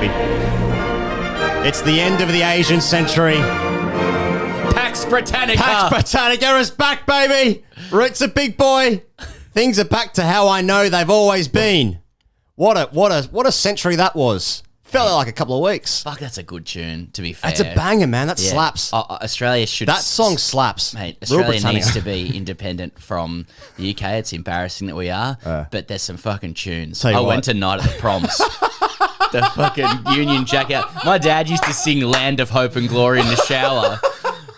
baby. It's the end of the Asian century. Pax Britannica. Pax Britannica is back, baby. Roots a big boy. Things are back to how I know they've always been. What a century that was. Felt like a couple of weeks. Fuck, that's a good tune, to be fair. That's a banger, man. That slaps. Australia should... That song slaps. Mate, Australia needs to be independent from the UK. It's embarrassing that we are, but there's some fucking tunes. I went tonight at the proms. The fucking Union Jack out. My dad used to sing Land of Hope and Glory in the shower.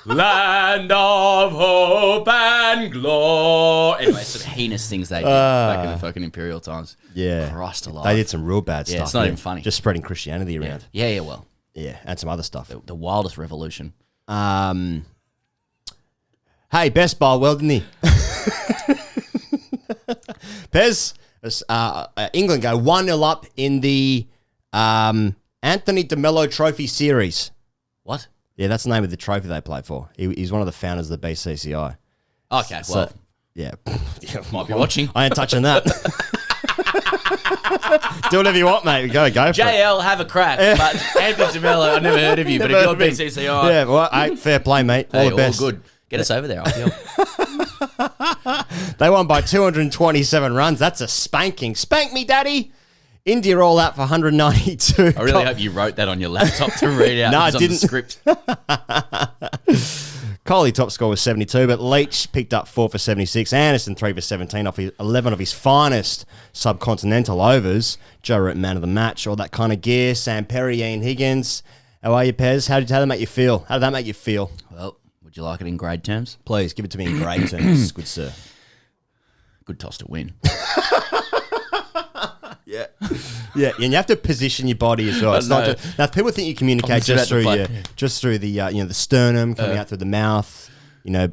Land of Hope and Glory. Anyway, some heinous things they did back in the fucking imperial times. Yeah. Christ alive. They did some real bad stuff. It's not even funny. Just spreading Christianity around. Yeah, well. Yeah, and some other stuff. The wildest revolution. Hey, best bowl, well done he? Pez, England go 1-0 up in the Anthony DeMello Trophy Series. What? Yeah, that's the name of the trophy they play for. He's one of the founders of the BCCI. Okay, well. So, yeah. Might be watching. I ain't touching that. Do whatever you want, mate. Go for it. JL, have a crack. But Anthony DeMello, I never heard of you. But if you're BCCI... Yeah, well, hey, fair play, mate. All the best. All good. Get us over there, I feel. They won by 227 runs. That's a spanking. Spank me, daddy. India all out for 192. I really hope you wrote that on your laptop to read out. No, I didn't. On the script. Kohli top score was 72, but Leach picked up 4 for 76. Anderson 3 for 17 off his 11 of his finest subcontinental overs. Joe Root man of the match, all that kind of gear. Sam Perry, Ian Higgins. How are you, Pez? How did that make you feel? How did that make you feel? Well, would you like it in grade terms? Please, give it to me in grade terms, good sir. Good toss to win. Yeah. Yeah, and you have to position your body as well. It's not just, now, people think you communicate just through the sternum coming out through the mouth. The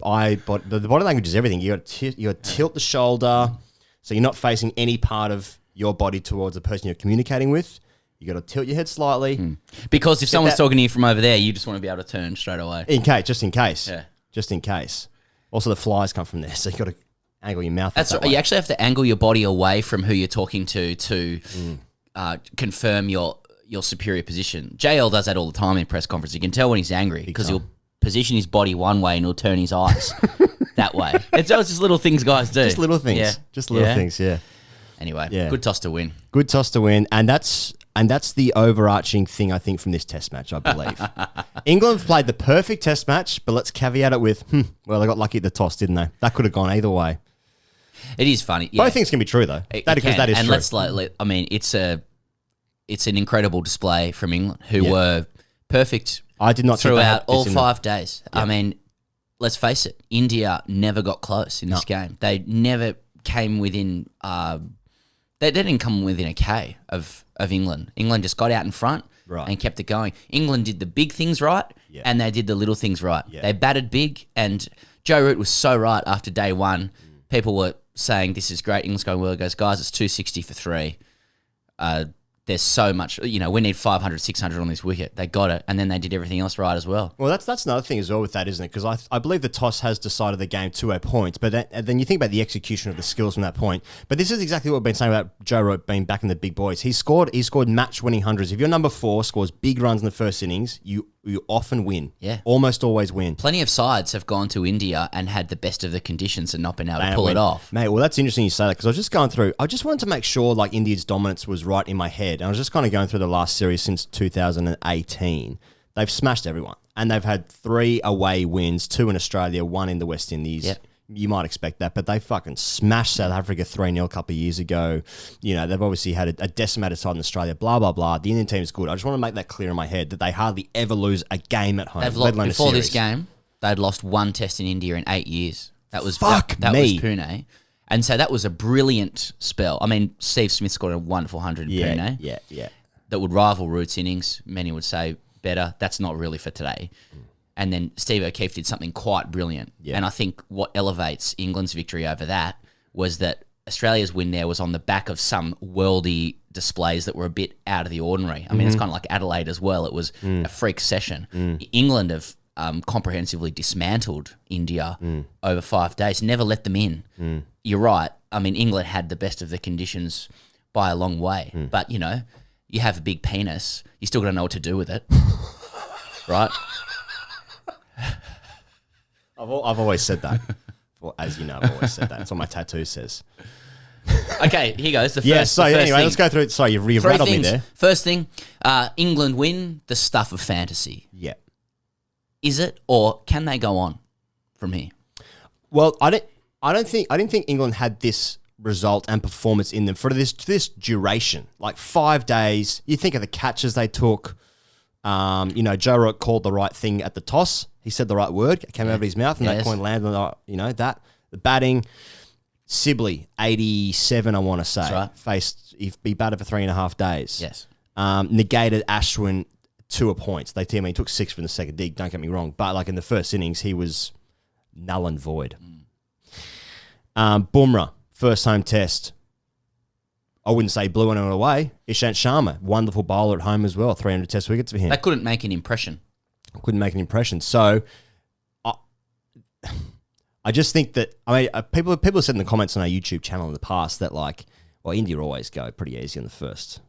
body language is everything. You got to tilt the shoulder, so you're not facing any part of your body towards the person you're communicating with. You got to tilt your head slightly because if someone's talking to you from over there, you just want to be able to turn straight away. Just in case. Yeah, just in case. Also, the flies come from there, so you got to angle your mouth. That's right. You actually have to angle your body away from who you're talking to confirm your superior position. JL does that all the time in press conference. You can tell when he's angry because he'll position his body one way and he'll turn his eyes that way. It's just little things guys do. Just little things. Yeah. Just little things, yeah. Anyway, good toss to win. Good toss to win. And that's the overarching thing, I think, from this test match, I believe. England played the perfect test match, but let's caveat it with, well, they got lucky at the toss, didn't they? That could have gone either way. It is funny. Yeah. Both things can be true, though. That is true. It's an incredible display from England, who were perfect I did not throughout all 5 days. Yeah. I mean, let's face it, India never got close in this game. They never came within... they didn't come within a K of England. England just got out in front and kept it going. England did the big things right, and they did the little things right. Yeah. They batted big, and Joe Root was so right after day one. People were saying, this is great. England's going well. He goes, guys, it's 260 for 3. There's so much, we need 500, 600 on this wicket. They got it, and then they did everything else right as well. Well, that's another thing as well with that, isn't it? Because I believe the toss has decided the game to a point, but then you think about the execution of the skills from that point. But this is exactly what we've been saying about Joe Root being back in the big boys. He scored match-winning hundreds. If your number 4 scores big runs in the first innings, you often win. Yeah. Almost always win. Plenty of sides have gone to India and had the best of the conditions and not been able to pull it off. Mate, well, that's interesting you say that because I was just going through, I just wanted to make sure like India's dominance was right in my head. And I was just kind of going through the last series since 2018. They've smashed everyone. And they've had 3 away wins, 2 in Australia, 1 in the West Indies. Yep. You might expect that, but they fucking smashed South Africa 3-0 a couple of years ago. They've obviously had a decimated side in Australia, blah, blah, blah. The Indian team is good. I just want to make that clear in my head that they hardly ever lose a game at home. Before this game, they'd lost 1 test in India in 8 years. That was was Pune. And so that was a brilliant spell. I mean, Steve Smith scored a wonderful 100 in Pune. Yeah. That would rival Root's innings. Many would say better. That's not really for today. And then Steve O'Keefe did something quite brilliant. Yeah. And I think what elevates England's victory over that was that Australia's win there was on the back of some worldy displays that were a bit out of the ordinary. I mean, it's kind of like Adelaide as well. It was a freak session. England have comprehensively dismantled India over 5 days, never let them in. You're right. I mean, England had the best of the conditions by a long way. But, you have a big penis, you still got to know what to do with it, right? I've always said that. Well, as you know, I've always said that. That's what my tattoo says. Okay, here goes. The first, Yeah, so the first anyway, thing. let's go through it. Sorry, you've Three rattled me things. there. First thing, England win, the stuff of fantasy. Yeah. Is it, or can they go on from here? Well, I didn't think England had this result and performance in them for this duration. Like 5 days. You think of the catches they took. Joe Rock called the right thing at the toss. He said the right word. It came out of his mouth, and that coin landed on that. The batting, Sibley, 87, I want to say. That's right. He batted for 3.5 days. Yes. Negated Ashwin to a point. He took 6 from the second dig, don't get me wrong. But like in the first innings, he was null and void. Bumrah, first home test. I wouldn't say blew anyone away. Ishant Sharma, wonderful bowler at home as well. 300 test wickets for him. That couldn't make an impression. Couldn't make an impression. So, I just think that people have said in the comments on our YouTube channel in the past that India always go pretty easy in the first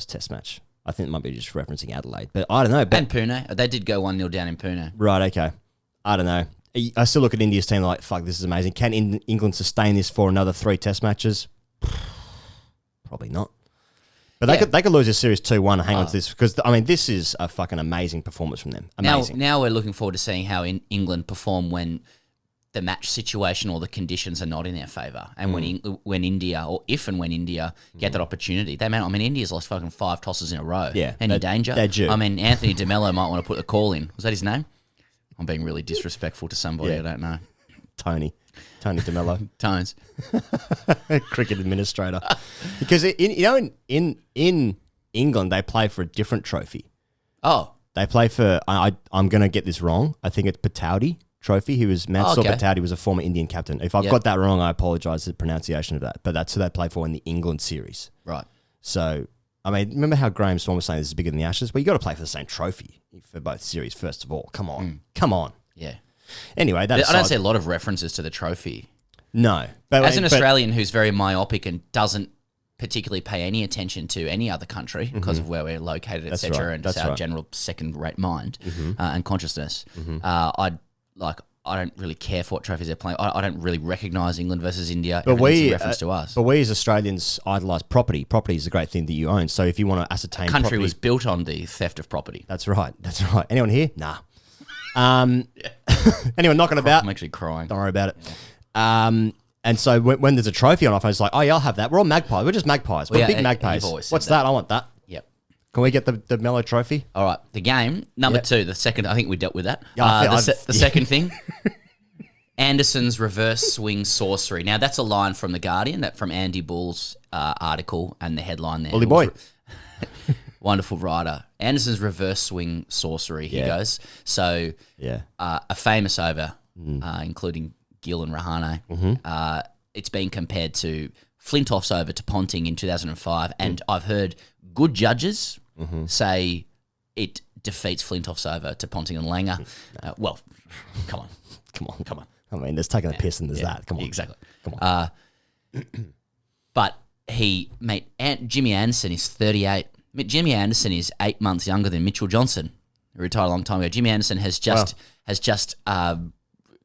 test match. I think it might be just referencing Adelaide, but I don't know. And Pune, they did go 1-0 down in Pune. Right. Okay. I don't know. I still look at India's team like, fuck, this is amazing. Can England sustain this for another 3 test matches? Probably not. But they could lose this series 2-1 and hang on to this because, this is a fucking amazing performance from them. Amazing. Now we're looking forward to seeing how England perform when the match situation or the conditions are not in their favour. And when India, or if and when India get that opportunity, they may not. India's lost fucking 5 tosses in a row. Yeah. Any danger? They're due. Anthony DeMello might want to put the call in. Was that his name? I'm being really disrespectful to somebody I don't know. Tony DeMello. Tones. Cricket administrator. Because, in England, they play for a different trophy. Oh. They play for, I'm going to get this wrong. I think it's Patowdy Trophy. He was, Mansoor Patowdy was a former Indian captain. If I've got that wrong, I apologise for the pronunciation of that. But that's who they play for in the England series. Right. So, remember how Graham Swan was saying this is bigger than the Ashes? Well, you got to play for the same trophy for both series, first of all. Come on. Come on. Yeah. Anyway, I don't see a lot of references to the trophy. No. But as an Australian who's very myopic and doesn't particularly pay any attention to any other country because of where we're located, etc., and just our general second-rate mind and consciousness, I don't really care for what trophies they're playing. I don't really recognise England versus India. But in reference to us. But we as Australians idolise property. Property is a great thing that you own. So if you want to ascertain country property, was built on the theft of property. That's right. Anyone here? Nah. Anyone knocking about? I'm actually crying. Don't worry about it. And so when there's a trophy on our phone, it's like, oh yeah, I'll have that. We're all magpies. We're just magpies. We're big magpies. What's that? I want that. Yep. Can we get the Mellow Trophy? All right. The game, number 2, the second, I think we dealt with that. Yeah, the second thing, Anderson's reverse swing sorcery. Now, that's a line from The Guardian, that from Andy Bull's article, and the headline there. Bully boy. Wonderful writer. Anderson's reverse swing sorcery, he goes. So, a famous over, including Gill and Rahane. It's been compared to Flintoff's over to Ponting in 2005, and I've heard good judges say it defeats Flintoff's over to Ponting and Langer. Well, come on. There's taking a piss and there's that. Come on. Exactly. Come on. But Jimmy Anderson is 38. Jimmy Anderson is 8 months younger than Mitchell Johnson, who retired a long time ago. Jimmy Anderson has just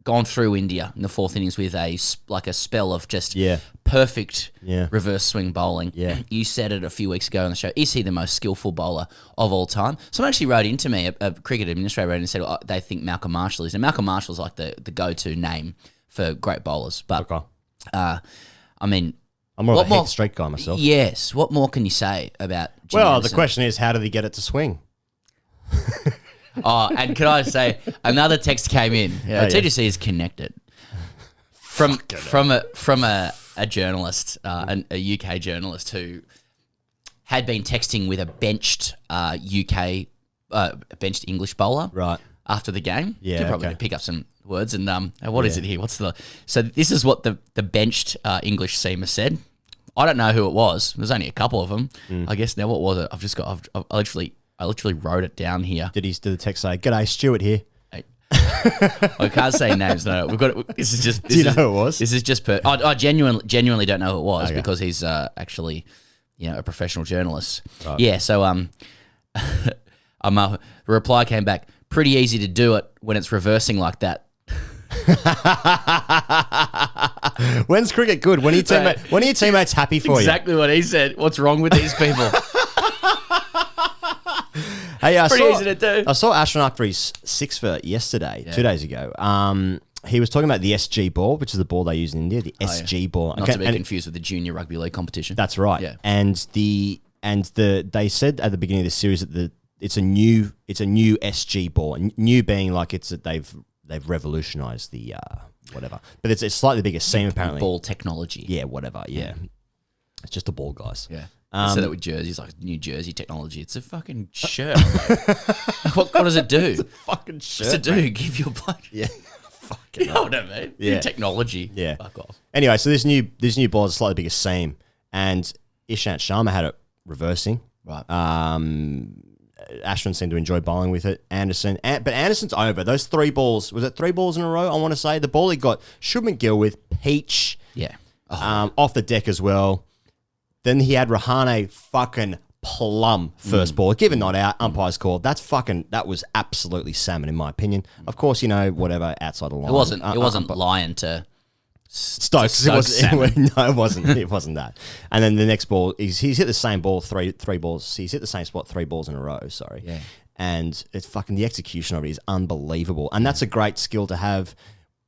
gone through India in the 4th innings with a spell of just perfect reverse swing bowling. Yeah. You said it a few weeks ago on the show. Is he the most skillful bowler of all time? Someone actually wrote into me, a cricket administrator wrote in and said they think Malcolm Marshall is. And Malcolm Marshall's like the go-to name for great bowlers. But, I'm more of a hit streak guy myself. Yes. What more can you say about Jimmy Anderson? The question is, how did he get it to swing? And can I say, another text came in. TGC is connected from a journalist, a UK journalist who had been texting with a benched benched English bowler after the game. Yeah, you could probably pick up some words. And what is it here? So this is what the benched English seamer said. I don't know who it was. There's only a couple of them. I guess. Now, what was it? I literally wrote it down here. Did the text say, "G'day, Stuart here"? I can't say names. No, we've got. This is just. Do you know who it was? This is just. I genuinely don't know who it was because he's actually, a professional journalist. Right. Yeah, so the reply came back, pretty easy to do it when it's reversing like that. When's cricket good? When are your teammates happy for exactly what he said. What's wrong with these people? Hey, pretty easy to do. I saw Ashton after his six for yesterday, 2 days ago. He was talking about the SG ball, which is the ball they use in India, the SG ball. Not to be confused with the junior rugby league competition. That's right. Yeah. And they said at the beginning of the series that it's a new SG ball. New being like they've revolutionized the whatever. But it's a slightly bigger seam apparently. Ball technology. Yeah, whatever. Yeah. It's just a ball, guys. Yeah. They said that with jerseys, like New Jersey technology. It's a fucking shirt. what does it do? It's a fucking shirt. What's it do? Give you a bloke. Yeah. You know what I mean? Yeah. New technology. Yeah. Fuck off. Anyway, so this new ball is a slightly bigger seam, and Ishant Sharma had it reversing. Right. Ashwin seemed to enjoy bowling with it. But Anderson's over. Those 3 balls, was it 3 balls in a row? I want to say the ball he got Shubman Gill with Peach. Yeah. Off the deck as well. Then he had Rahane fucking plum first ball. Given not out, umpire's call. That was absolutely salmon in my opinion. Of course, whatever outside the line. It wasn't lying to Stokes. No, it wasn't. It wasn't that. And then the next ball, he's hit the same ball three balls. He's hit the same spot 3 balls in a row. Sorry. Yeah. And it's fucking the execution of it is unbelievable. And that's a great skill to have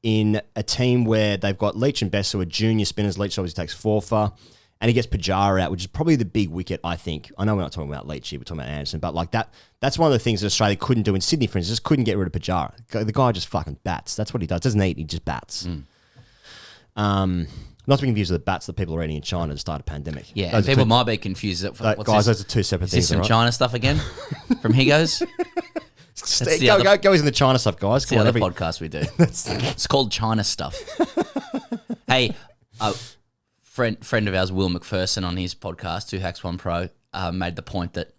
in a team where they've got Leach and Bess who are junior spinners. Leach obviously takes 4 for. And he gets Pujara out, which is probably the big wicket, I think. I know we're not talking about Leach here, we're talking about Anderson, but like that's one of the things that Australia couldn't do in Sydney, for instance, just couldn't get rid of Pujara. The guy just fucking bats. That's what he does. Doesn't eat, he just bats. Not to be confused with the bats that people are eating in China to start a pandemic. Yeah, people might be confused. Guys, those are 2 separate things. Is this some China stuff again from Higgins? Go in the China stuff, guys. That's the other podcast we do. It's called China Stuff. Hey, friend of ours, Will McPherson, on his podcast, 2 Hacks 1 Pro, made the point that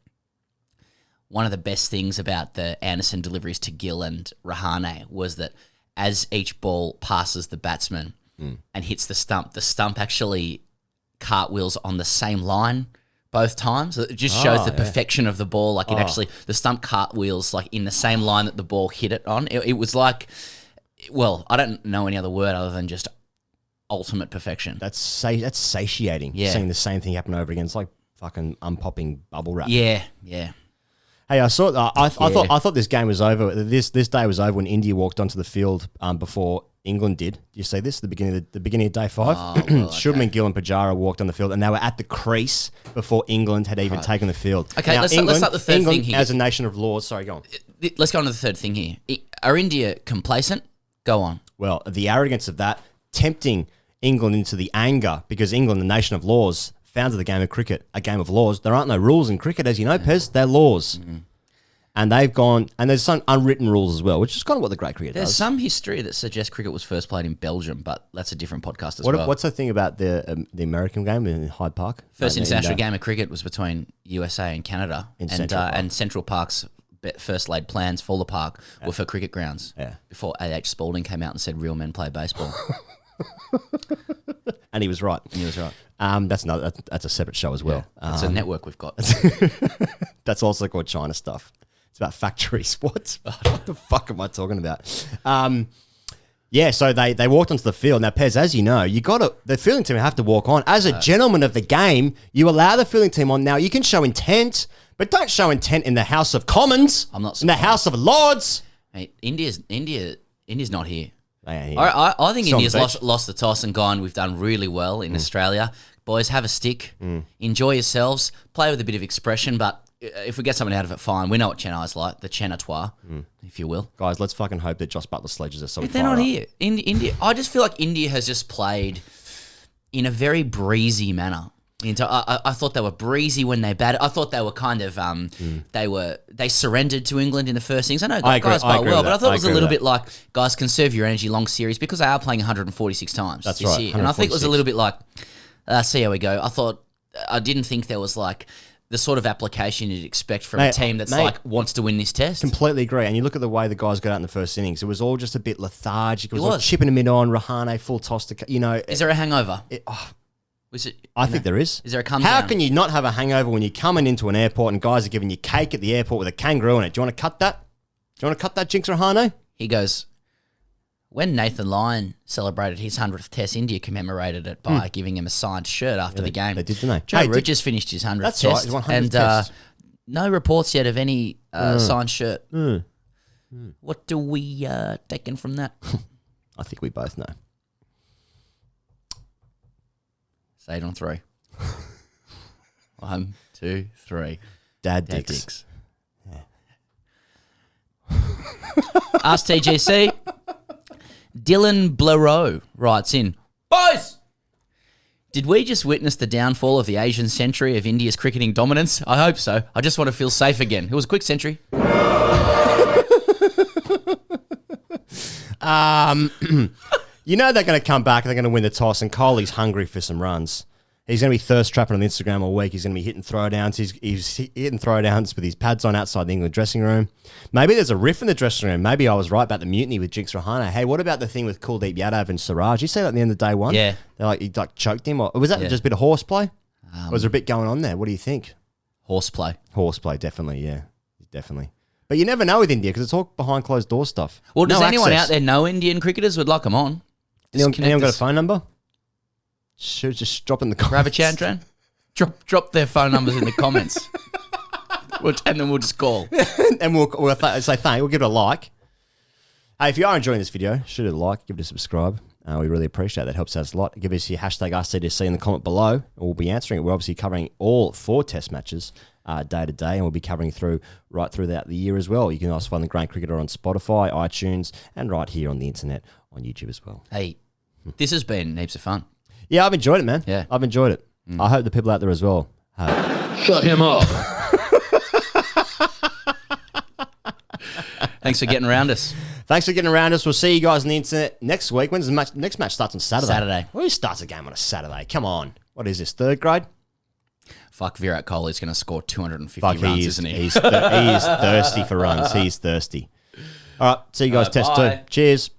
one of the best things about the Anderson deliveries to Gill and Rahane was that as each ball passes the batsman and hits the stump actually cartwheels on the same line both times. So it just shows the perfection of the ball. Like the stump cartwheels like in the same line that the ball hit it on. It was like, well, I don't know any other word other than just ultimate perfection. That's satiating. Yeah. Seeing the same thing happen over again. It's like fucking unpopping bubble wrap. Yeah. Hey, I saw. I thought this game was over. This day was over when India walked onto the field before England did. You see this the beginning of day 5. Shubman Gill and Pujara walked on the field, and they were at the crease before England had even taken the field. Okay, now, let's start the third thing here. As a nation of laws, sorry, go on. Let's go on to the third thing here. Are India complacent? Go on. Well, the arrogance of that, tempting England into the anger, because England, the nation of laws, founded the game of cricket, a game of laws. There aren't no rules in cricket, as you know, Pez. They're laws. And they've gone, and there's some unwritten rules as well, which is kind of what the great cricket does. There's some history that suggests cricket was first played in Belgium, but that's a different podcast as well. What's the thing about the American game in Hyde Park? First international game of cricket was between USA and Canada, and Central Park's first laid plans for the park were for cricket grounds. Yeah. Before A.H. Spalding came out and said real men play baseball. And he was right. That's a separate show as well. Yeah, it's a network we've got. That's also called China Stuff. It's about factories. What the fuck am I talking about? So they walked onto the field. Now, Pez, as you know, the fielding team have to walk on. As a gentleman of the game, you allow the fielding team on. Now, you can show intent, but don't show intent in the House of Commons. I'm not surprised. In the House of Lords. Hey, India's not here. I think India's lost the toss and gone, we've done really well in Australia. Boys, have a stick. Enjoy yourselves. Play with a bit of expression, but if we get something out of it, fine. We know what Chennai's like, the Chennai, if you will. Guys, let's fucking hope that Joss Butler sledges us. They're not here. India. I just feel like India has just played in a very breezy manner. I thought they were breezy when they batted. I thought they were kind of they surrendered to England in the first innings. I know guys played well, but I thought it was a little bit like, guys, conserve your energy, long series, because they are playing 146 times this year. And I think it was a little bit like, see how we go. I didn't think there was like the sort of application you'd expect from a team that's wants to win this test. Completely agree. And you look at the way the guys got out in the first innings, it was all just a bit lethargic. It was like chipping them in on, Rahane, full toss to, Is there a hangover? Was it? I think there is. Is there a come How down? can you not have a hangover when you're coming into an airport and guys are giving you cake at the airport with a kangaroo in it? Do you want to cut that? Do you want to cut that, Jinx Rahane? He goes, when Nathan Lyon celebrated his 100th Test, India commemorated it by giving him a signed shirt after the game. They did, didn't they? Joe Root just finished his 100th That's Test. right, his 100th and Test. no reports yet of any signed shirt. What do we taken from that? I think we both know. Say it on 3. 1, 2, 3. Dad Dad dicks. dicks. Ask TGC. Dylan Blaireau writes in, boys, did we just witness the downfall of the Asian century of India's cricketing dominance? I hope so. I just want to feel safe again. It was a quick century. You know they're going to come back and they're going to win the toss, and Kohli's hungry for some runs. He's going to be thirst trapping on Instagram all week. He's going to be hitting throwdowns. He's hitting throwdowns with his pads on outside the England dressing room. Maybe there's a riff in the dressing room. Maybe I was right about the mutiny with Jinx Rahane. Hey, what about the thing with Kuldeep Yadav and Siraj? You see that at the end of day one? Yeah. He choked him? Or was that just a bit of horseplay? Or was there a bit going on there? What do you think? Horseplay. Horseplay, definitely, yeah. Definitely. But you never know with India because it's all behind closed door stuff. Well, does No anyone access. out there know Indian cricketers would like them on? Anyone got a phone number? Should just drop in the comments. Ravichandran? Drop their phone numbers in the comments. And then we'll just call. And we'll say thank. We'll give it a like. Hey, if you are enjoying this video, shoot it a like, give it a subscribe. We really appreciate that. It helps us a lot. Give us your hashtag RCDC in the comment below, and we'll be answering it. We're obviously covering all 4 test matches day to day, and we'll be covering right throughout the year as well. You can also find The Great Cricketer on Spotify, iTunes, and right here on the internet on YouTube as well. Hey, this has been heaps of fun. Yeah, I've enjoyed it, man. Yeah. I've enjoyed it. I hope the people out there as well have. Shut him up. Thanks for getting around us. Thanks for getting around us. We'll see you guys on the internet next week. When's the match? Next match starts on Saturday. Saturday. Who starts a game on a Saturday? Come on. What is this, 3rd grade? Fuck, Virat Kohli's going to score 250 Fuck, runs, he is, isn't he? he is thirsty for runs. He's thirsty. All right, see you guys test Bye. 2. Cheers.